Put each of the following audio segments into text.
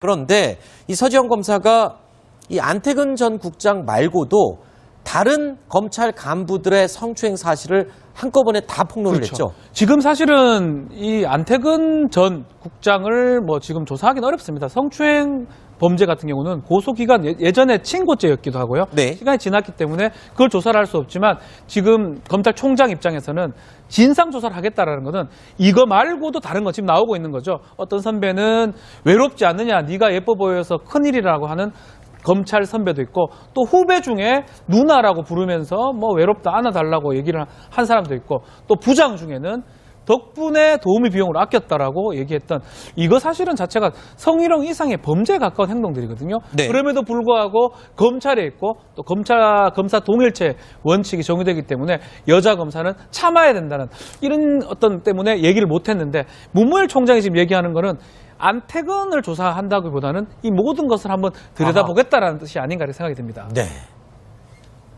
그런데 이 서지현 검사가 이 안태근 전 국장 말고도 다른 검찰 간부들의 성추행 사실을 한꺼번에 다 폭로를 그렇죠. 했죠. 지금 사실은 이 안태근 전 국장을 지금 조사하기는 어렵습니다. 성추행 범죄 같은 경우는 고소기간 예전에 친고죄였기도 하고요. 네. 시간이 지났기 때문에 그걸 조사를 할 수 없지만 지금 검찰총장 입장에서는 진상조사를 하겠다라는 것은 이거 말고도 다른 거 지금 나오고 있는 거죠. 어떤 선배는 외롭지 않느냐, 네가 예뻐 보여서 큰일이라고 하는 검찰 선배도 있고 또 후배 중에 누나라고 부르면서 외롭다 안아달라고 얘기를 한 사람도 있고 또 부장 중에는 덕분에 도우미 비용을 아꼈다라고 얘기했던 이거 사실은 자체가 성희롱 이상의 범죄에 가까운 행동들이거든요. 네. 그럼에도 불구하고 검찰에 있고 또 검사 동일체 원칙이 적용되기 때문에 여자 검사는 참아야 된다는 이런 어떤 때문에 얘기를 못했는데 문무일 총장이 지금 얘기하는 거는 안태근을 조사한다기보다는 이 모든 것을 한번 들여다보겠다라는 뜻이 아닌가 이렇게 생각이 듭니다. 네.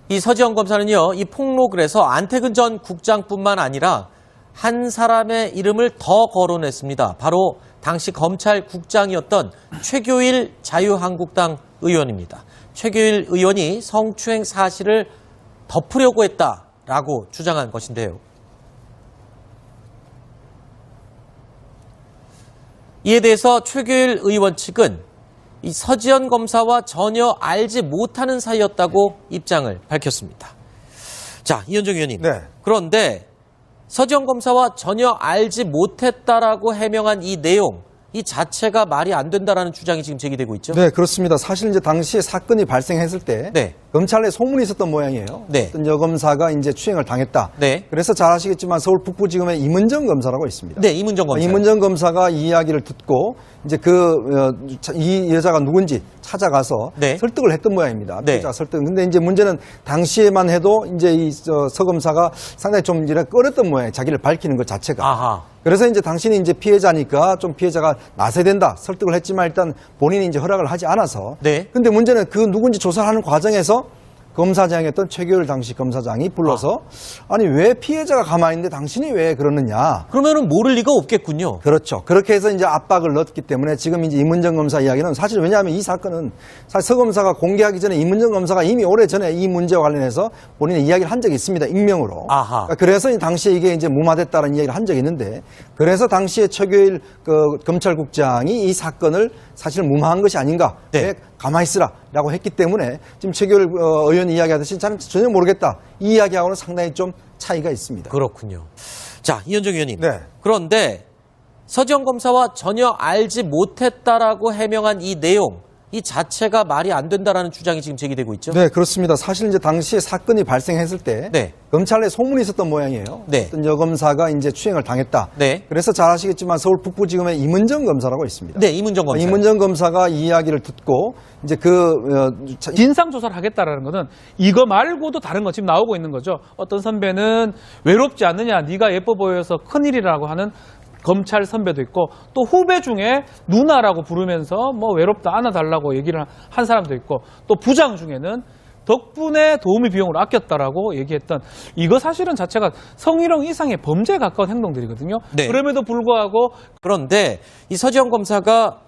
이 서지현 검사는요, 이 폭로글에서 안태근 전 국장뿐만 아니라 한 사람의 이름을 더 거론했습니다. 바로 당시 검찰국장이었던 최교일 자유한국당 의원입니다. 최교일 의원이 성추행 사실을 덮으려고 했다라고 주장한 것인데요. 이에 대해서 최교일 의원 측은 이 서지현 검사와 전혀 알지 못하는 사이였다고 입장을 밝혔습니다. 자, 이현정 의원님. 네. 그런데 서지현 검사와 전혀 알지 못했다라고 해명한 이 내용, 이 자체가 말이 안 된다라는 주장이 지금 제기되고 있죠? 네, 그렇습니다. 사실 이제 당시에 사건이 발생했을 때 네. 검찰에 소문이 있었던 모양이에요. 네. 어떤 여검사가 이제 추행을 당했다. 네. 그래서 잘 아시겠지만 서울 북부지검에 임은정 검사라고 있습니다. 네, 임은정 검사. 임은정 검사가 이 이야기를 듣고 이제 이 여자가 누군지 찾아가서 네. 설득을 했던 모양입니다. 네. 피해자 설득. 근데 이제 문제는 당시에만 해도 이제 이 서 검사가 상당히 좀 이제 꺼렸던 모양이에요. 자기를 밝히는 것 자체가. 아하. 그래서 이제 당신이 이제 피해자니까 좀 피해자가 나서야 된다. 설득을 했지만 일단 본인이 이제 허락을 하지 않아서. 네. 근데 문제는 그 누군지 조사하는 과정에서 검사장이었던 최교일 당시 검사장이 불러서 아니 왜 피해자가 가만히 있는데 당신이 왜 그러느냐. 그러면은 모를 리가 없겠군요. 그렇죠. 그렇게 해서 이제 압박을 넣었기 때문에 지금 이제 임은정 검사 이야기는 사실 왜냐하면 이 사건은 사실 서 검사가 공개하기 전에 임은정 검사가 이미 오래전에 이 문제와 관련해서 본인의 이야기를 한 적이 있습니다. 익명으로. 아하. 그래서 이 당시에 이게 이제 무마됐다는 이야기를 한 적이 있는데 그래서 당시에 최교일 검찰국장이 이 사건을 사실 무마한 것이 아닌가. 네. 왜 가만히 있으라라고 했기 때문에 지금 최교일 의원이 이야기하듯이 저는 전혀 모르겠다. 이 이야기하고는 상당히 좀 차이가 있습니다. 그렇군요. 자, 이현정 의원님. 네. 그런데 서지현 검사와 전혀 알지 못했다라고 해명한 이 내용, 이 자체가 말이 안 된다라는 주장이 지금 제기되고 있죠? 네, 그렇습니다. 사실 이제 당시에 사건이 발생했을 때 네. 검찰에 소문이 있었던 모양이에요. 네. 어떤 여검사가 이제 추행을 당했다. 네. 그래서 잘 아시겠지만 서울 북부지검에 임은정 검사라고 있습니다. 네, 임은정 검사. 임은정 검사가 이 이야기를 듣고 이제 진상조사를 하겠다라는 것은 이거 말고도 다른 거 지금 나오고 있는 거죠. 어떤 선배는 외롭지 않느냐, 네가 예뻐 보여서 큰일이라고 하는 검찰 선배도 있고 또 후배 중에 누나라고 부르면서 외롭다 안아달라고 얘기를 한 사람도 있고 또 부장 중에는 덕분에 도우미 비용을 아꼈다라고 얘기했던 이거 사실은 자체가 성희롱 이상의 범죄에 가까운 행동들이거든요. 네. 그럼에도 불구하고 그런데 이 서지현 검사가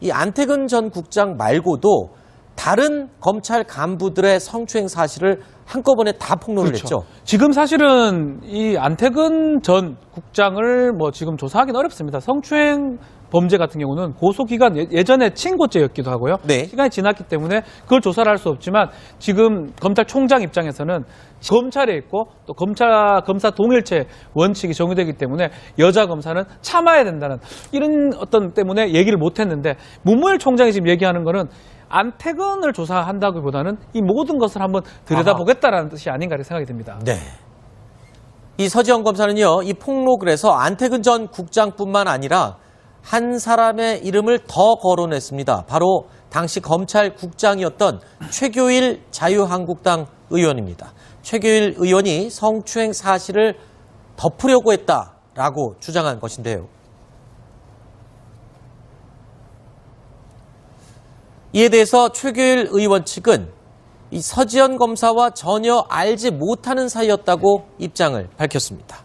이 안태근 전 국장 말고도 다른 검찰 간부들의 성추행 사실을 한꺼번에 다 폭로를 그렇죠. 했죠. 지금 사실은 이 안태근 전 국장을 지금 조사하기는 어렵습니다. 성추행 범죄 같은 경우는 고소기간 예전에 친고죄였기도 하고요. 네. 시간이 지났기 때문에 그걸 조사를 할 수 없지만 지금 검찰총장 입장에서는 검찰에 있고 또 검사 동일체 원칙이 적용되기 때문에 여자 검사는 참아야 된다는 이런 어떤 때문에 얘기를 못했는데 문무일 총장이 지금 얘기하는 거는 안태근을 조사한다기보다는 이 모든 것을 한번 들여다보겠다라는 뜻이 아닌가 이렇게 생각이 듭니다. 네. 이 서지현 검사는요, 이 폭로글에서 안태근 전 국장뿐만 아니라 한 사람의 이름을 더 거론했습니다. 바로 당시 검찰국장이었던 최교일 자유한국당 의원입니다. 최교일 의원이 성추행 사실을 덮으려고 했다라고 주장한 것인데요. 이에 대해서 최교일 의원 측은 이 서지현 검사와 전혀 알지 못하는 사이였다고 입장을 밝혔습니다.